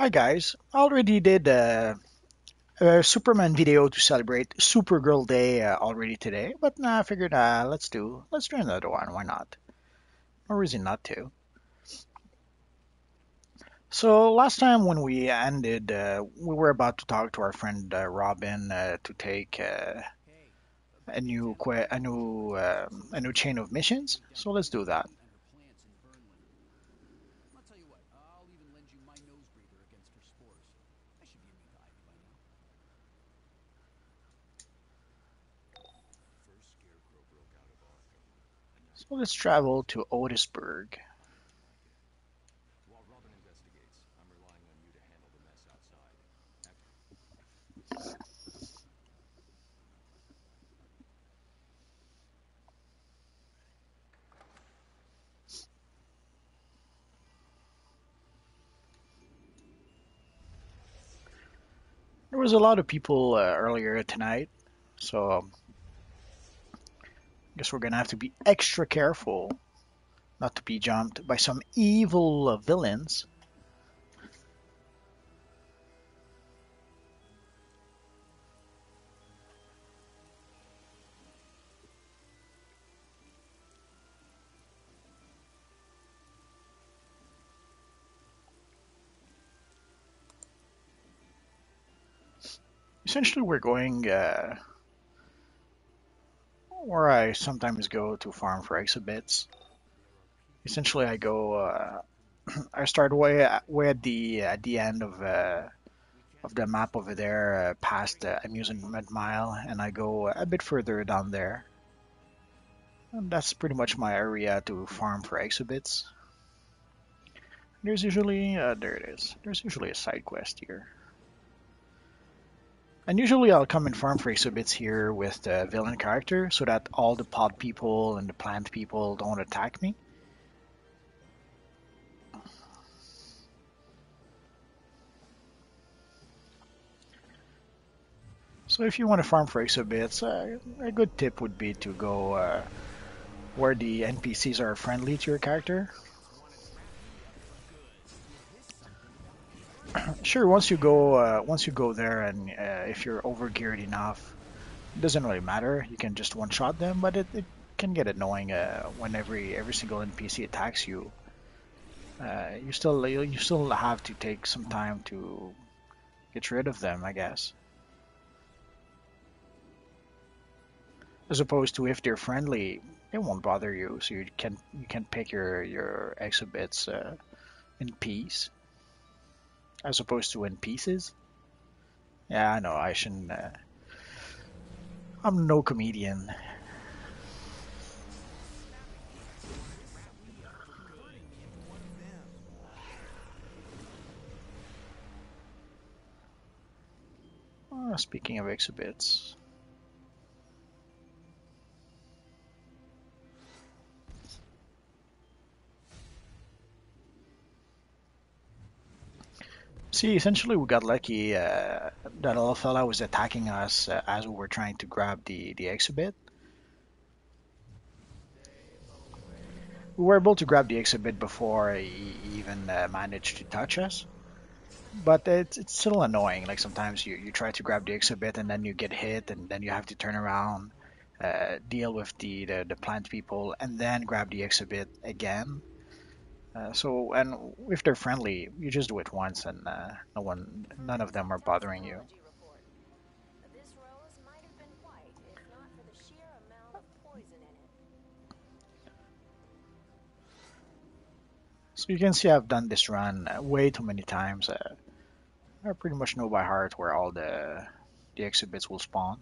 Hi guys, I already did a Superman video to celebrate Supergirl Day already today, but I figured let's do another one. Why not? No reason not to. So last time when we ended, we were about to talk to our friend Robin to take a new chain of missions. So let's do that. So let's travel to Otisburg. There was a lot of people earlier tonight, so I guess we're gonna have to be extra careful not to be jumped by some evil villains. Essentially, we're going where I sometimes go to farm for exhibits. Essentially, I start way at the end of the map over there, past the amusement mile, and I go a bit further down there. And that's pretty much my area to farm for exhibits. There it is. There's usually a side quest here. And usually I'll come and farm for exhibits here with the villain character so that all the pod people and the plant people don't attack me. So if you want to farm for exhibits, a good tip would be to go where the NPCs are friendly to your character. Sure, once you go there, and if you're overgeared enough, it doesn't really matter. You can just one shot them, but it can get annoying when every single NPC attacks you. You still have to take some time to get rid of them, I guess. As opposed to if they're friendly, it won't bother you, so you can pick your exhibits in peace, as opposed to in pieces. Yeah, I know. I shouldn't. I'm no comedian. Speaking of exhibits, see, essentially we got lucky. That little fella was attacking us as we were trying to grab the exhibit. We were able to grab the exhibit before he even managed to touch us. But it's still annoying. Like sometimes you try to grab the exhibit and then you get hit and then you have to turn around, deal with the plant people, and then grab the exhibit again. And if they're friendly, you just do it once and none of them are bothering you. So you can see I've done this run way too many times. I pretty much know by heart where all the exhibits will spawn.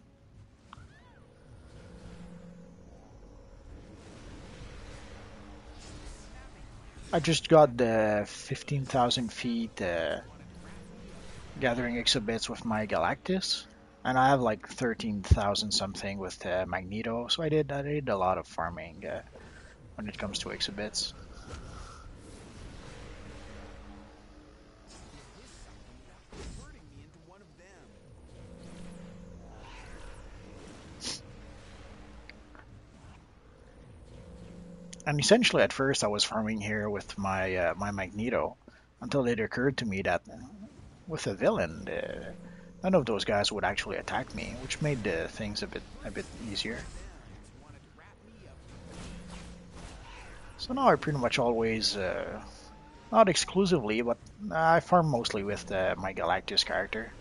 I just got the 15,000 feet gathering exhibits with my Galactus, and I have like 13,000 something with Magneto. So I did a lot of farming when it comes to exhibits. And essentially, at first, I was farming here with my Magneto, until it occurred to me that with a villain, none of those guys would actually attack me, which made things a bit easier. So now I pretty much always, not exclusively, but I farm mostly with my Galactus character.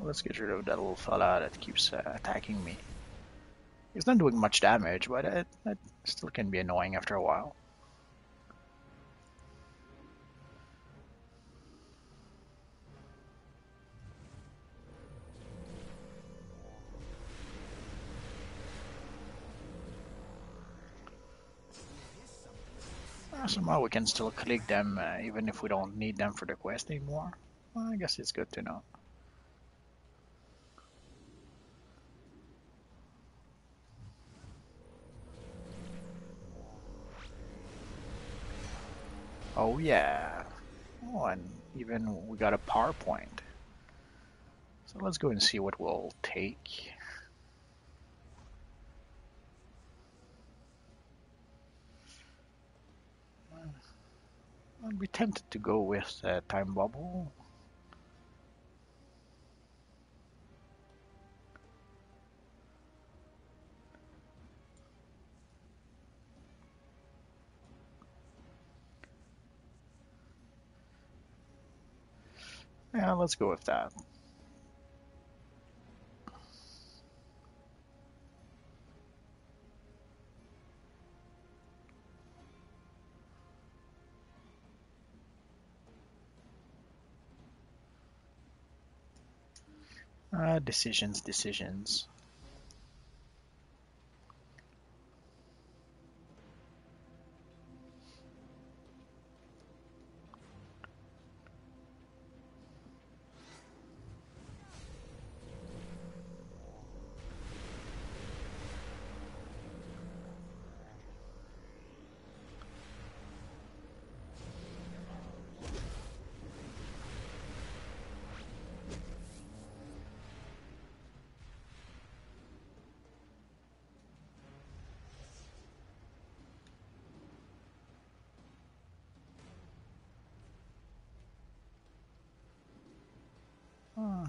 Let's get rid of that little fella that keeps attacking me. He's not doing much damage, but it still can be annoying after a while. Somehow we can still click them even if we don't need them for the quest anymore. Well, I guess it's good to know. Oh yeah. Oh, and even we got a PowerPoint. So let's go and see what we'll take. I'd be tempted to go with Time Bubble. Yeah, let's go with that. Decisions.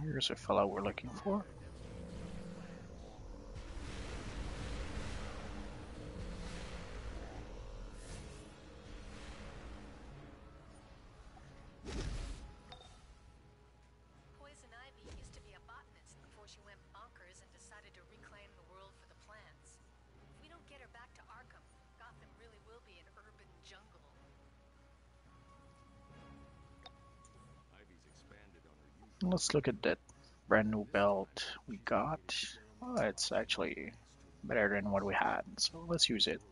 Here's a fellow we're looking for. Poison Ivy used to be a botanist before she went bonkers and decided to reclaim the world for the plants. If we don't get her back to Arkham, Gotham really will be an urban jungle. Let's look at that brand new belt we got. Oh, it's actually better than what we had, so let's use it.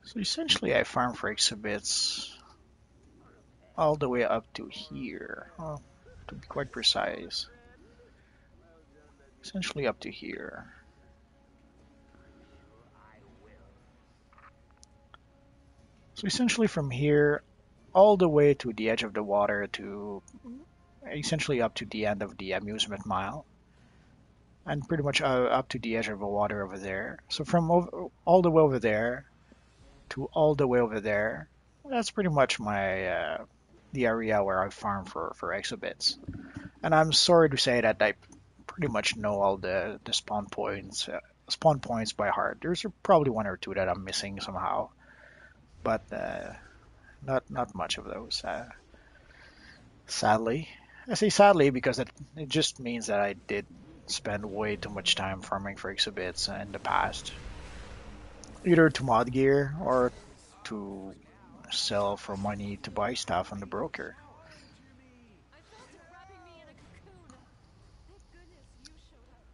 So essentially I farm for exhibits all the way up to here. Well, to be quite precise. Essentially up to here. So essentially from here all the way to the edge of the water to essentially up to the end of the amusement mile, and pretty much up to the edge of the water over there. So from all the way over there to all the way over there, that's pretty much my the area where I farm for exhibits. And I'm sorry to say that I pretty much know all the spawn points by heart. There's probably one or two that I'm missing somehow, but not much of those. Sadly, I say sadly because it just means that I did spend way too much time farming for exhibits in the past, either to mod gear or to sell for money to buy stuff on the broker. I felt it wrapping me in a cocoon. Thank goodness you showed up.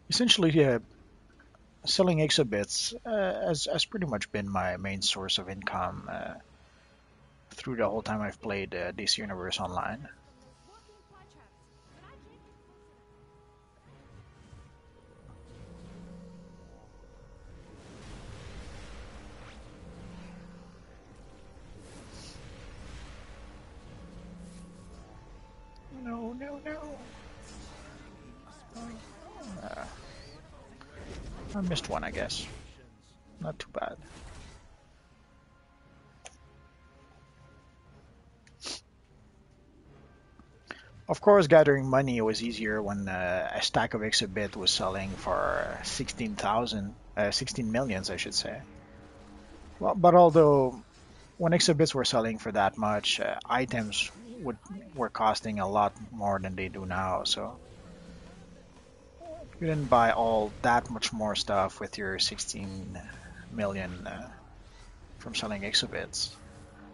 Essentially, selling exhibits has pretty much been my main source of income through the whole time I've played this universe online. From those walking fly traps, but I can't get close enough. No, no, no. Uh, I missed one, I guess. Not too bad. Of course, gathering money was easier when a stack of exhibit was selling for 16 millions, I should say. Well, but although when exhibits were selling for that much, items would were costing a lot more than they do now. So you didn't buy all that much more stuff with your 16 million from selling exhibits.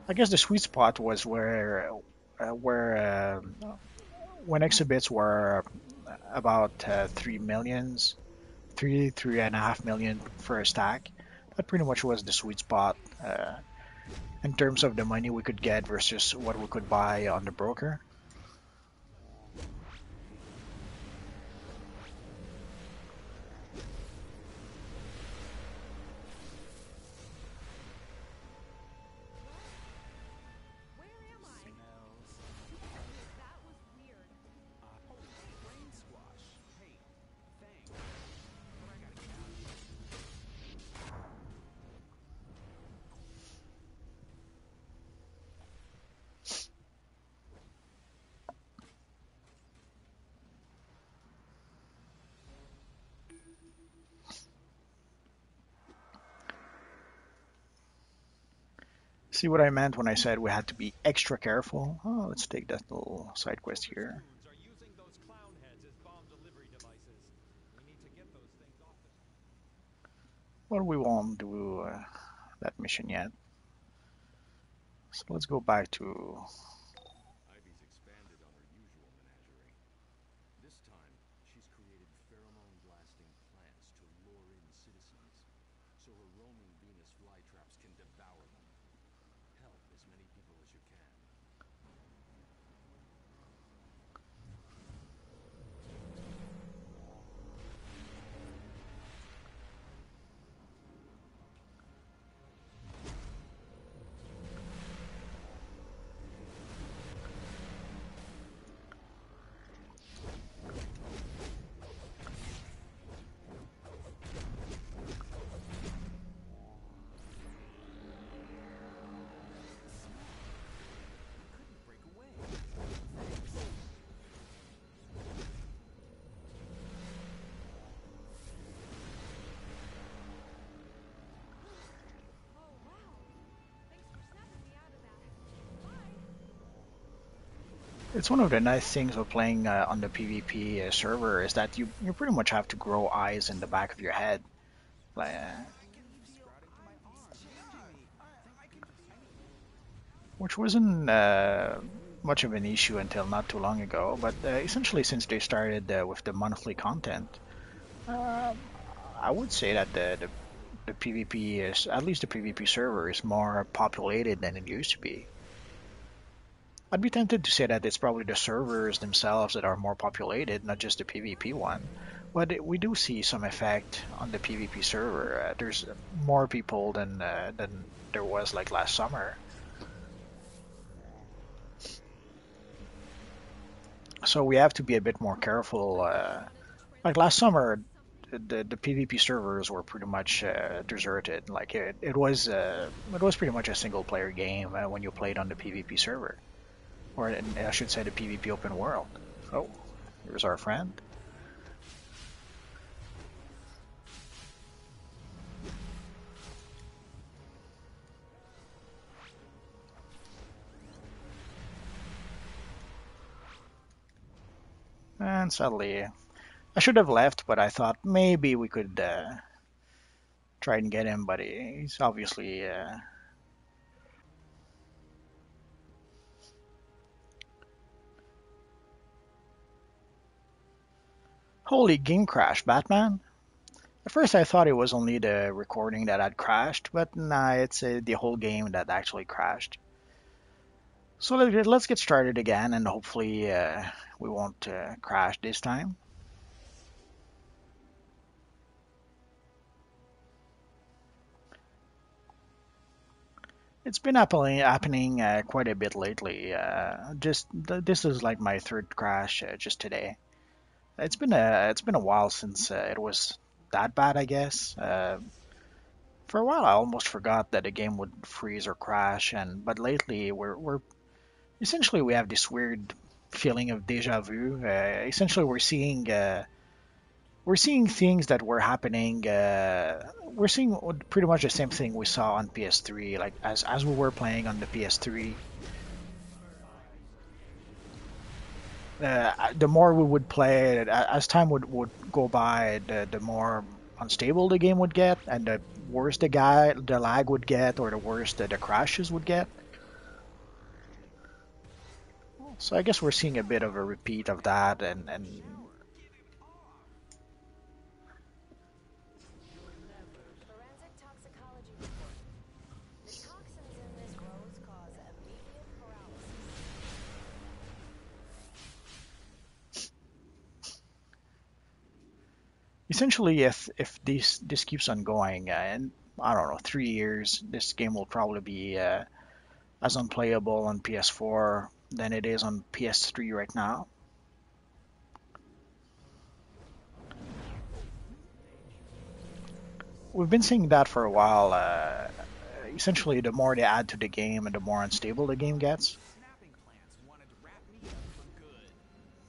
I guess the sweet spot was where when exhibits were about 3 millions, 3.5 million for a stack. That pretty much was the sweet spot in terms of the money we could get versus what we could buy on the broker. Where am I? That was weird. Brain squash. Hey, thanks. But I gotta get out of here. See what I meant when I said we had to be extra careful? Oh, let's take that little side quest here. Platoons are using those clown heads as bomb delivery devices. We need to get those things off the... Well, we won't do that mission yet. So let's go back to. Ivy's expanded on her usual menagerie. This time, she's created pheromone-blasting plants to lure in citizens, so her roaming Venus flytraps can devour them. Help as many people as you can. Couldn't break away. Thanks. Oh, wow. Thanks for snapping me out of that. Bye. It's one of the nice things of playing on the PvP server is that you pretty much have to grow eyes in the back of your head. Like, which wasn't much of an issue until not too long ago. But essentially, since they started with the monthly content, uh, I would say that the PvP is at least the PvP server is more populated than it used to be. I'd be tempted to say that it's probably the servers themselves that are more populated, not just the PvP one. But we do see some effect on the PvP server. There's more people than there was like last summer. So we have to be a bit more careful. Like last summer, the PvP servers were pretty much deserted. Like it was pretty much a single player game when you played on the PvP server, or I should say the PvP open world. Oh, here's our friend. And sadly, I should have left, but I thought maybe we could try and get him. But he's obviously holy game crash, Batman. At first, I thought it was only the recording that had crashed, but nah, it's the whole game that actually crashed. So let's get started again, and hopefully we won't crash this time. It's been happening quite a bit lately. This is like my third crash just today. It's been a while since it was that bad, I guess. For a while, I almost forgot that the game would freeze or crash, and but lately we're essentially we have this weird feeling of deja vu. Essentially, we're seeing things that were happening. We're seeing pretty much the same thing we saw on PS3, like as we were playing on the PS3. The more we would play it, as time would go by, the more unstable the game would get, and the worse the lag would get, or the worse the crashes would get. So I guess we're seeing a bit of a repeat of that, and Forensic toxicology report. The toxins in this rose cause immediate paralysis. essentially, if this keeps on going, and I don't know, 3 years, this game will probably be as unplayable on PS4 than it is on PS3 right now. We've been seeing that for a while. Essentially, the more they add to the game and the more unstable the game gets.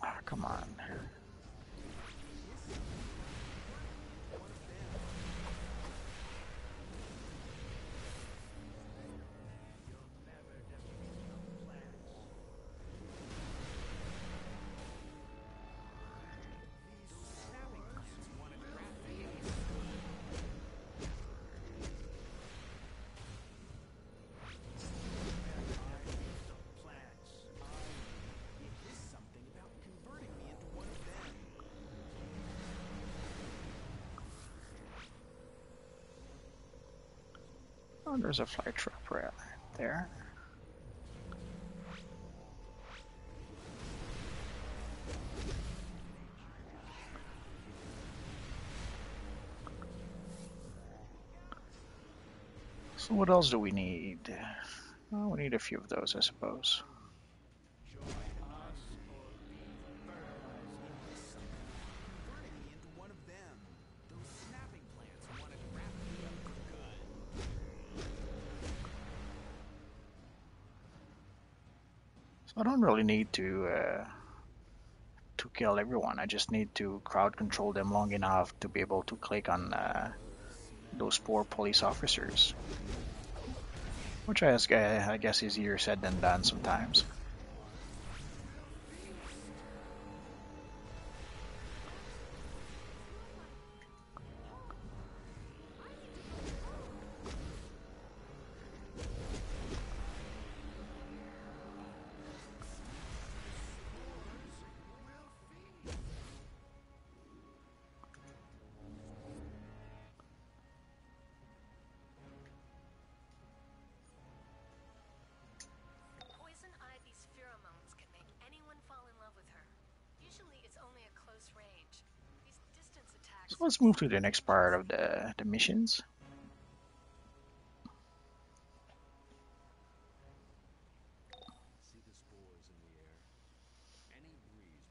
Ah, come on. Oh, there's a fly trap right there. So what else do we need? Well, we need a few of those, I suppose. So I don't really need to kill everyone. I just need to crowd control them long enough to be able to click on those poor police officers, which I guess is easier said than done sometimes. Poison Ivy's pheromones can make anyone fall in love with her. Usually it's only at close range. These distance So attacks let's move to the next part of the missions. See the spores in the air? Any breeze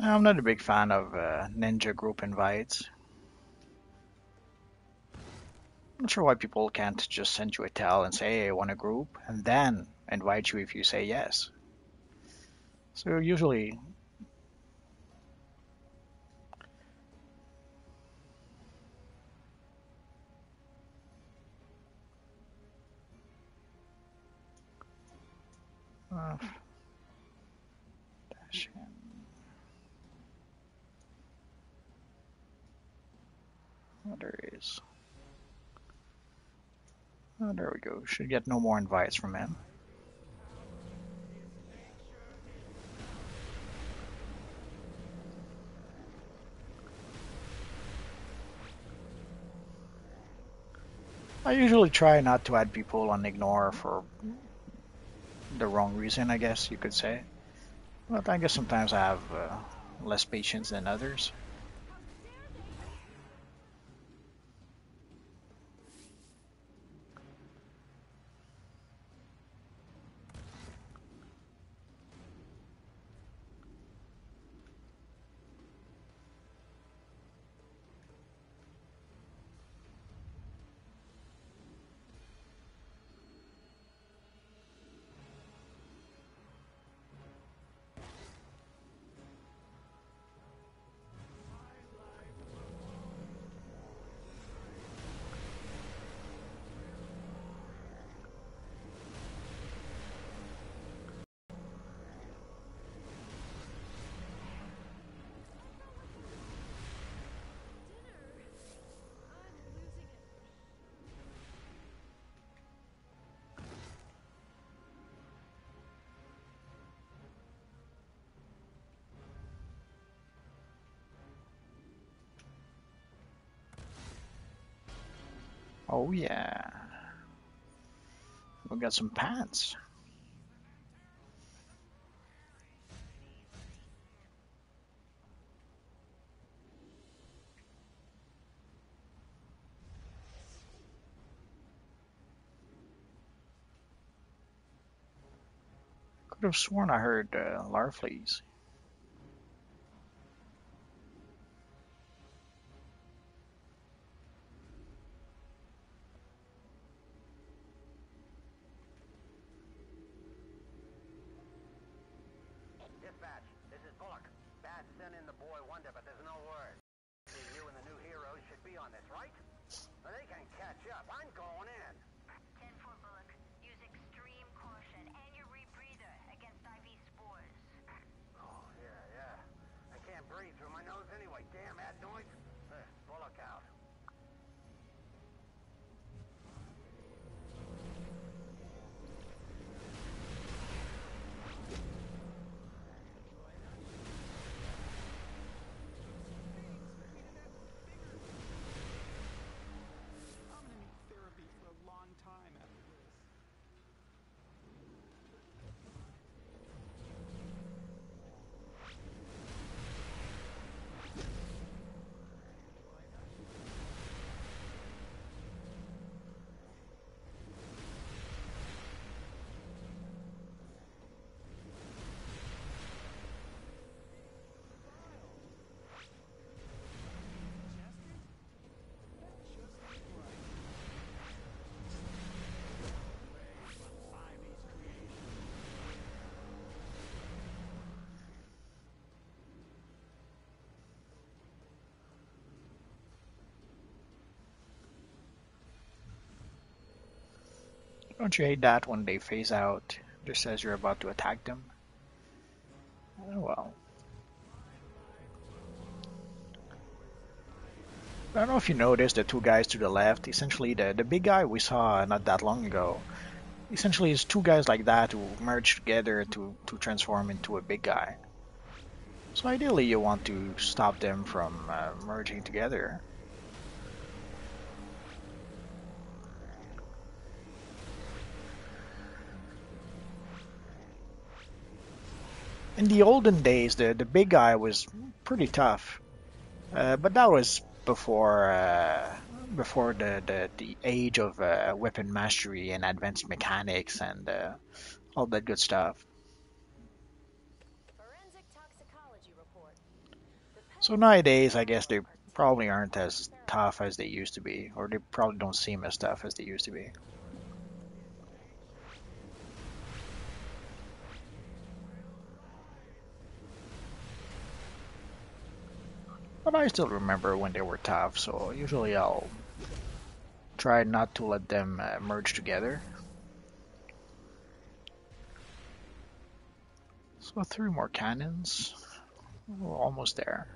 I'm not a big fan of ninja group invites. I'm not sure why people can't just send you a tell and say, hey, I want a group, and then invite you if you say yes. So usually, uh, there is. Oh, there we go. Should get no more invites from him. I usually try not to add people on ignore for the wrong reason, I guess you could say. But I guess sometimes I have less patience than others. Oh yeah, we got some pants. Could have sworn I heard Larfleeze. Dispatch, this is Bullock. Bad sent in the boy Wonder, but there's no word. See, you and the new heroes should be on this, right? Well, they can catch up. I'm going in. 10-4 Bullock. Use extreme caution and your rebreather against IV spores. Oh, yeah. I can't breathe through my nose anyway. Damn, that noise. Bullock out. I'm gonna need therapy for a long time after this. Don't you hate that when they phase out just as you're about to attack them? Oh well. I don't know if you noticed the two guys to the left. Essentially, the big guy we saw not that long ago. Essentially, it's two guys like that who merge together to transform into a big guy. So ideally, you want to stop them from merging together. In the olden days, the big guy was pretty tough, but that was before the age of weapon mastery and advanced mechanics and all that good stuff. Forensic toxicology report. So nowadays, I guess they probably aren't as tough as they used to be, or they probably don't seem as tough as they used to be. But I still remember when they were tough, so usually I'll try not to let them merge together. So three more cannons. We're almost there.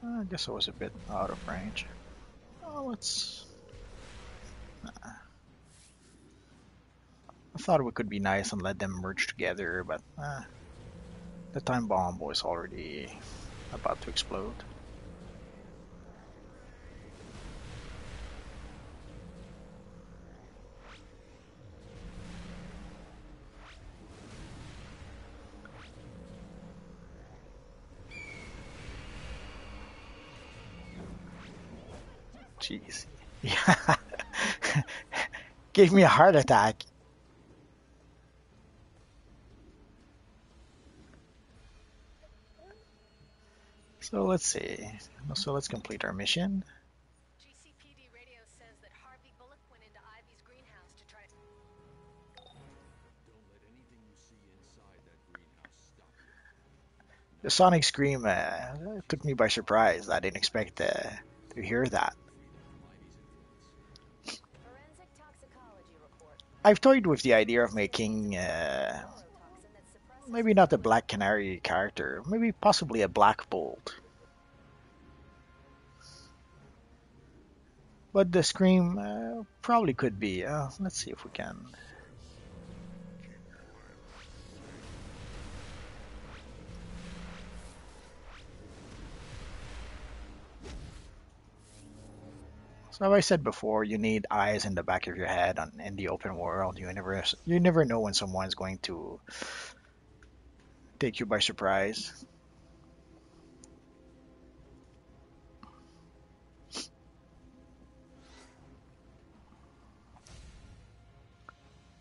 I guess I was a bit out of range. Oh, let's. I thought we could be nice and let them merge together, but the time bomb was already about to explode. Jeez. Yeah. Gave me a heart attack. So let's see. So let's complete our mission. GCPD radio says that Harvey Bullock went into Ivy's greenhouse to try to... Don't let anything you see inside that greenhouse stop you. The sonic scream took me by surprise. I didn't expect to hear that. Forensic toxicology report. I've toyed with the idea of making Toxin that suppresses... maybe not a Black Canary character, maybe possibly a Black Bolt. But the scream probably could be. Let's see if we can. So as I said before, you need eyes in the back of your head in the open world. You never know when someone's going to take you by surprise.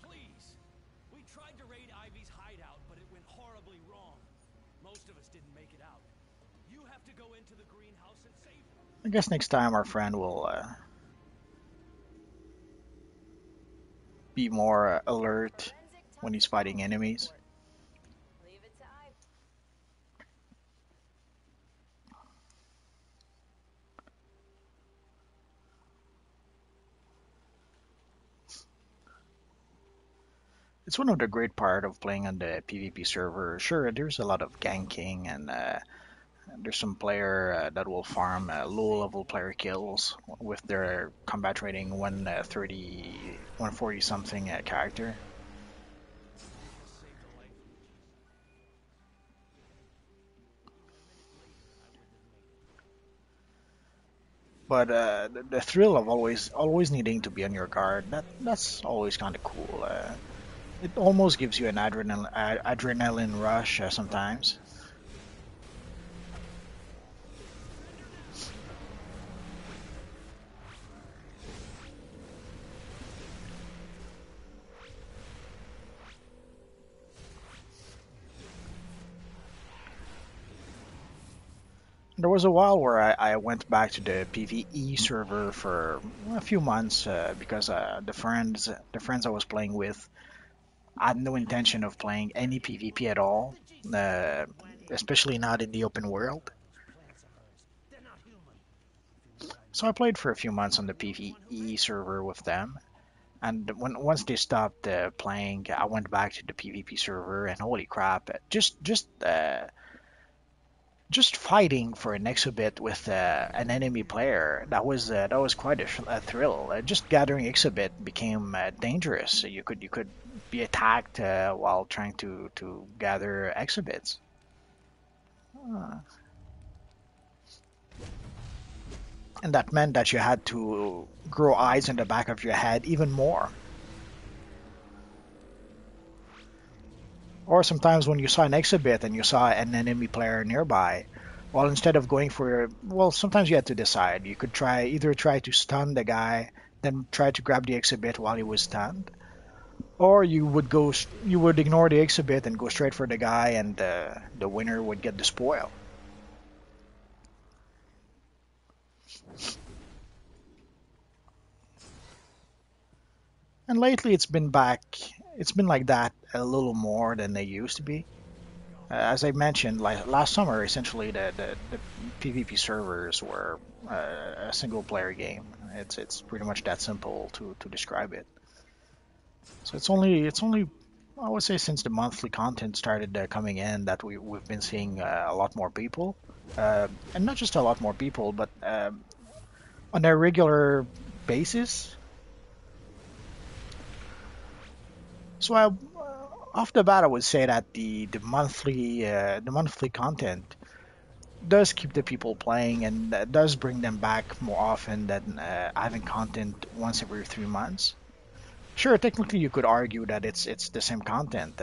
Please. We tried to raid Ivy's hideout, but it went horribly wrong. Most of us didn't make it out. You have to go into the greenhouse and save them. I guess next time our friend will be more alert when he's fighting enemies. Leave it to Ivy. It's one of the great part of playing on the PvP server. Sure, there's a lot of ganking and there's some player that will farm low-level player kills with their combat rating 130, 140 something character. But the thrill of always needing to be on your guard, that's always kind of cool. It almost gives you an adrenaline rush sometimes. There was a while where I went back to the PvE server for a few months because the friends I was playing with had no intention of playing any PvP at all, uh, especially not in the open world. So I played for a few months on the PvE server with them, and once they stopped playing, I went back to the PvP server, and holy crap, just fighting for an exhibit with an enemy player, that was quite a thrill. Just gathering exhibit became dangerous. So you could be attacked while trying to gather exhibits. Uh, and that meant that you had to grow eyes in the back of your head even more. Or sometimes when you saw an exhibit and you saw an enemy player nearby, well, instead of going for, well, sometimes you had to decide. You could try to stun the guy, then try to grab the exhibit while he was stunned, or you would ignore the exhibit and go straight for the guy, and the winner would get the spoil. And lately, it's been like that a little more than they used to be. As I mentioned, like last summer, essentially the PvP servers were a single player game. It's pretty much that simple to describe it. So it's only I would say since the monthly content started coming in that we've been seeing a lot more people, and not just a lot more people, but on a regular basis. So off the bat, I would say that the monthly content does keep the people playing and does bring them back more often than having content once every 3 months. Sure, technically you could argue that it's the same content.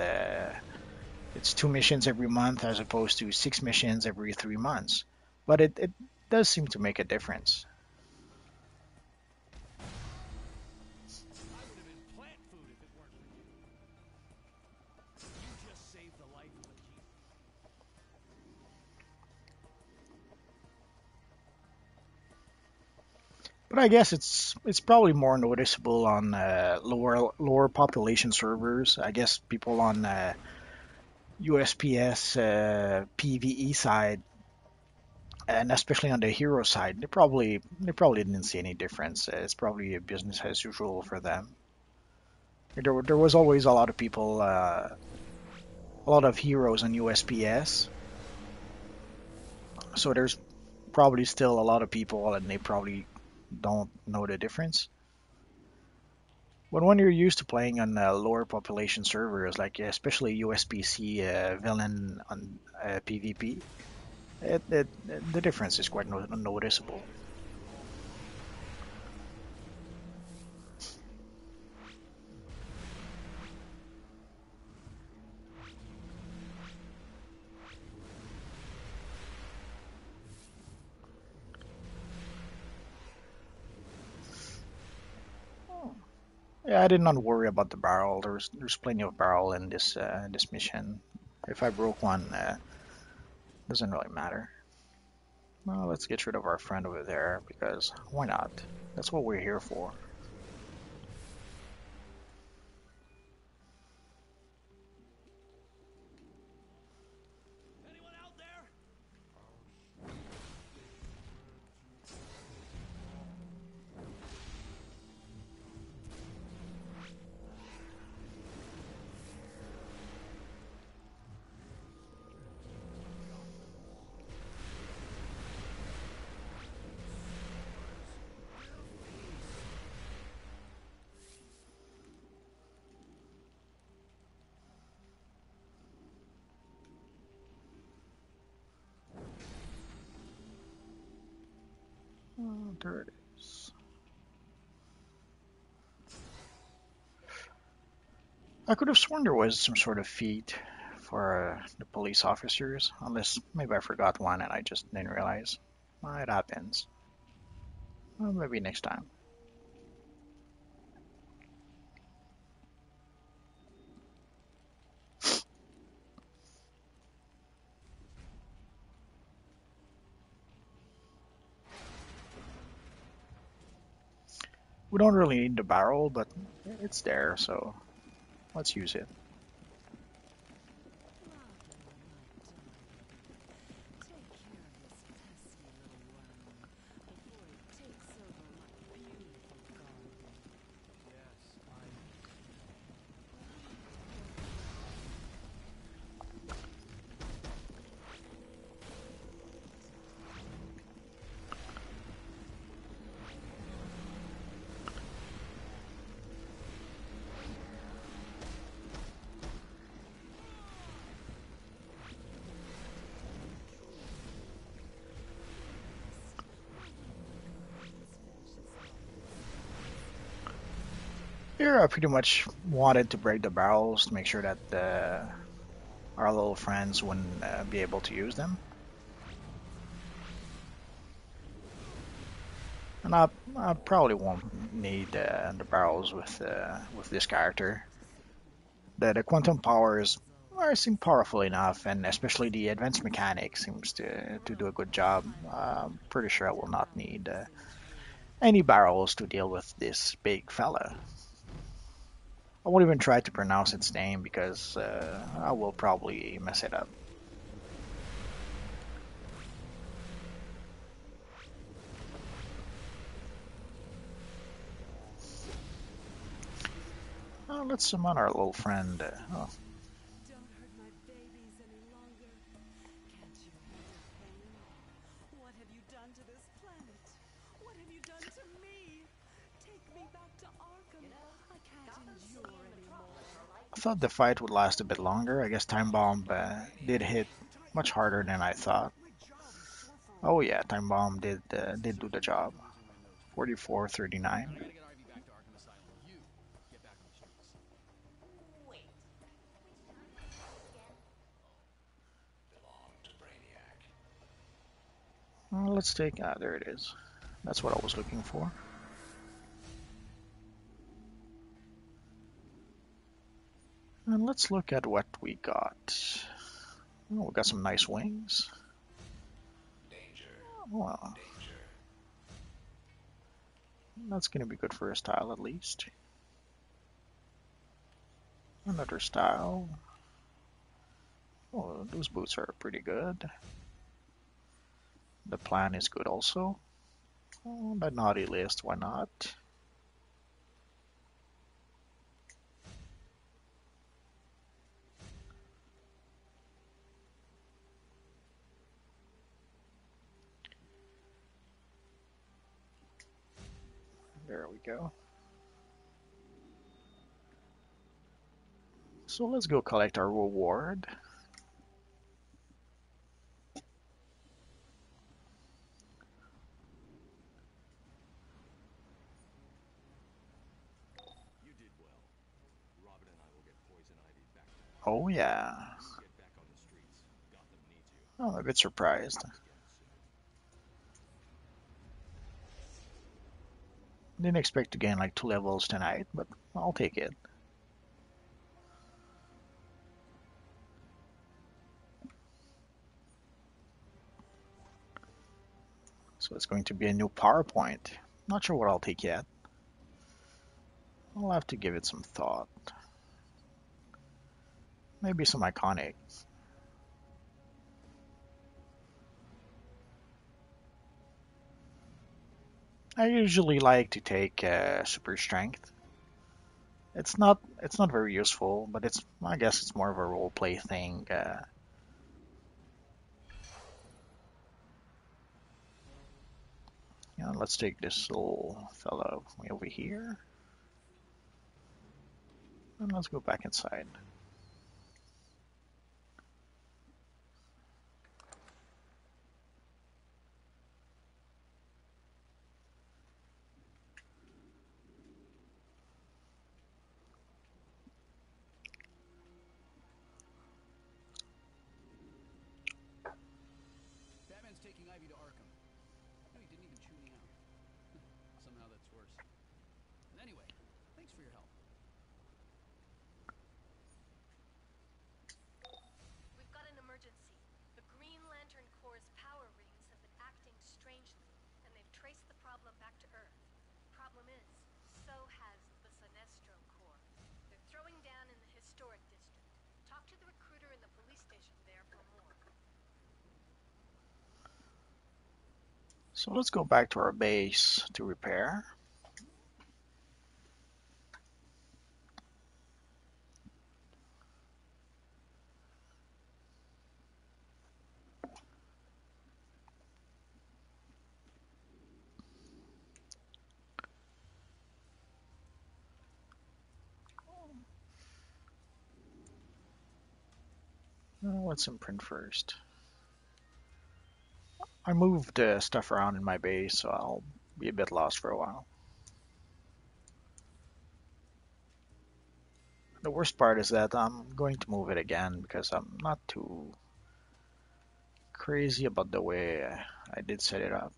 It's 2 missions every month as opposed to 6 missions every 3 months, but it does seem to make a difference. I would have been plant food if it weren't for you. You just saved the life of a keeper. But I guess it's probably more noticeable on lower population servers. I guess people on USPS PVE side, and especially on the hero side, they probably didn't see any difference. It's probably a business as usual for them. There was always a lot of people, a lot of heroes on USPS, so there's probably still a lot of people, and they probably don't know the difference. But when you're used to playing on lower population servers, like especially USPC villain on PvP, the difference is quite noticeable. Yeah, I did not worry about the barrel. There's plenty of barrel in this mission. If I broke one, doesn't really matter. Well, let's get rid of our friend over there because why not? That's what we're here for. Anyone out there? Oh, there it is. I could have sworn there was some sort of feat for the police officers, unless maybe I forgot one and I just didn't realize. Well, it happens. Well, maybe next time. We don't really need the barrel, but it's there, so let's use it. Yes, I. Here, I pretty much wanted to break the barrels to make sure that our little friends wouldn't be able to use them. And I probably won't need the barrels with this character. The quantum powers seem powerful enough, and especially the advanced mechanics seems to do a good job. I'm pretty sure I will not need any barrels to deal with this big fella. I won't even try to pronounce its name because I will probably mess it up. Let's summon our little friend. Oh, Don't hurt my babies any longer. Can't you handle pain? What have you done to this planet? What have you done to me? Take me back to Arkham. I can't endure anymore. I thought the fight would last a bit longer. I guess Time Bomb did hit much harder than I thought. Oh yeah, Time Bomb did do the job. 44-39. I gotta get Ivy back to Arkham Asylum. You get back on the streets. Let's take. There it is. That's what I was looking for. And let's look at what we got. Oh, we got some nice wings. Well, that's going to be good for a style at least. Another style. Oh, those boots are pretty good. The plan is good also. Oh, the naughty list, why not? There we go. So let's go collect our reward. You did well. Robin and I will get Poison Ivy back to Arkham. Oh yeah. You get back on the streets. Gotham needs you. Oh, I'm a bit surprised. Again soon. Didn't expect to gain like 2 levels tonight, but I'll take it. So it's going to be a new PowerPoint. Not sure what I'll take yet. I'll have to give it some thought. Maybe some iconic. I usually like to take super strength. It's not very useful, but I guess it's more of a role play thing. Let's take this little fellow over here, and let's go back inside. Batman's taking Ivy to Arkham. No, he didn't even chew me out. Somehow that's worse. Anyway, thanks for your help. We've got an emergency. The Green Lantern Corps' power rings have been acting strangely, and they've traced the problem back to Earth. Problem is, so has the Sinestro Corps. They're throwing down in the historic district. Talk to the recruiter in the police station there for more. So let's go back to our base to repair. Let's imprint first. I moved stuff around in my base, so I'll be a bit lost for a while. The worst part is that I'm going to move it again because I'm not too crazy about the way I did set it up.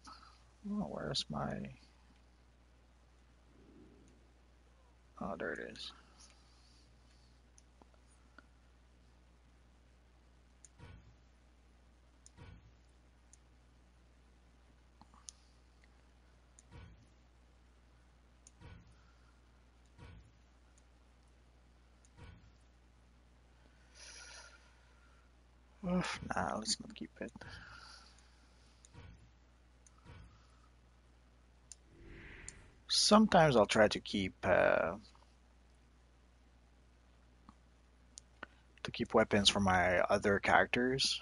Oh, where's my... Oh, there it is. Oof, nah, let's not keep it. Sometimes I'll try to keep weapons for my other characters.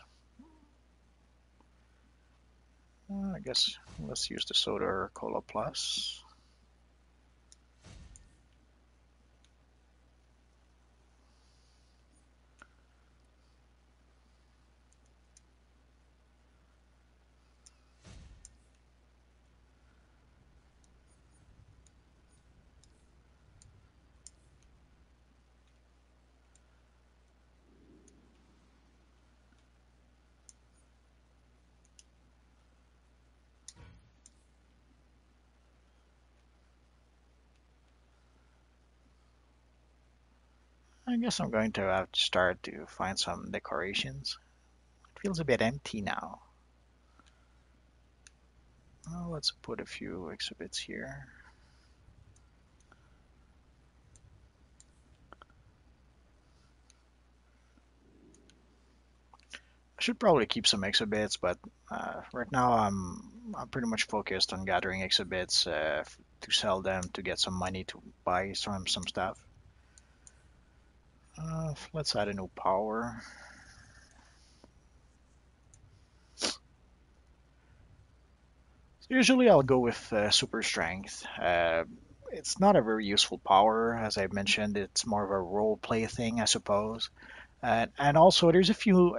I guess let's use the soda or cola plus. I guess I'm going to have to start to find some decorations. It feels a bit empty now. Well, let's put a few exhibits here. I should probably keep some exhibits, but right now I'm pretty much focused on gathering exhibits to sell them to get some money to buy some stuff. Let's add a new power. Usually I'll go with super strength. It's not a very useful power, as I mentioned. It's more of a role play thing, I suppose. And also there's a few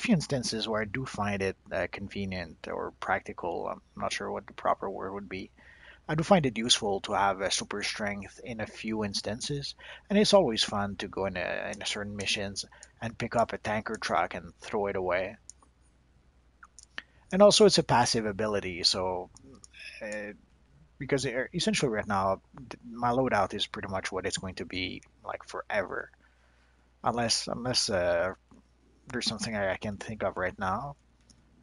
instances where I do find it convenient or practical. I'm not sure what the proper word would be. I do find it useful to have a super strength in a few instances, and it's always fun to go in a certain missions and pick up a tanker truck and throw it away. And also, it's a passive ability, so uh, because essentially right now my loadout is pretty much what it's going to be like forever, unless there's something I can think of right now.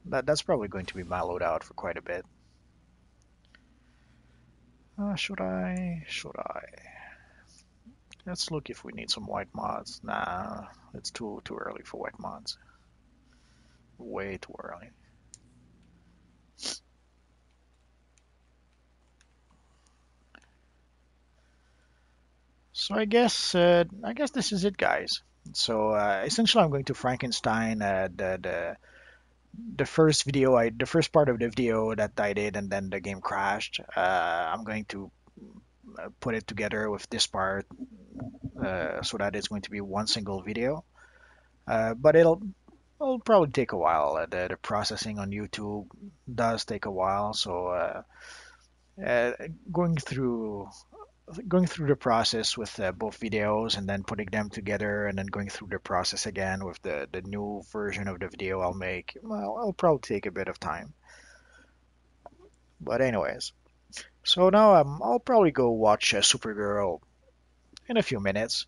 That's probably going to be my loadout for quite a bit. Should I? Should I? Let's look if we need some white mods. Nah, it's too early for white mods. Way too early. So I guess this is it, guys. So essentially, I'm going to Frankenstein the first part of the video that I did, and then the game crashed. I'm going to put it together with this part so that it's going to be one single video. But it'll probably take a while. The processing on YouTube does take a while, so uh, going through going through the process with both videos and then putting them together and then going through the process again with the new version of the video I'll make, well, it'll probably take a bit of time. But anyways, so now I'll probably go watch Supergirl in a few minutes.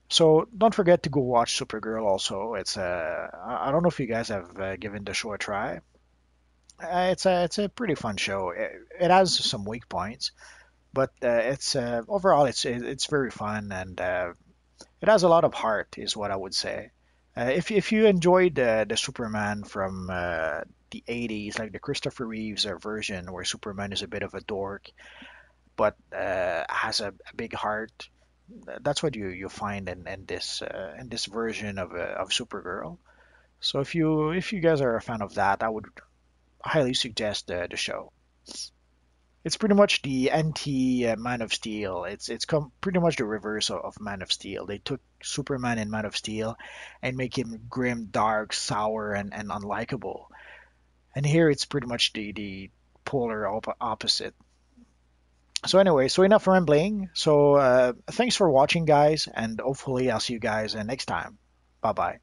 So don't forget to go watch Supergirl also. I don't know if you guys have given the show a try. It's a pretty fun show. It has some weak points, but it's overall it's very fun and it has a lot of heart, is what I would say. If you enjoyed the Superman from the 80s, like the Christopher Reeves version, where Superman is a bit of a dork, but has a big heart, that's what you find in this version of Supergirl. So if you guys are a fan of that, I would highly suggest the show. It's pretty much the anti Man of Steel. It's pretty much the reverse of Man of Steel. They took Superman in Man of Steel and make him grim, dark, sour, and unlikable. And here it's pretty much the polar opposite. So anyway, so enough rambling. So thanks for watching, guys, and hopefully I'll see you guys next time. Bye bye.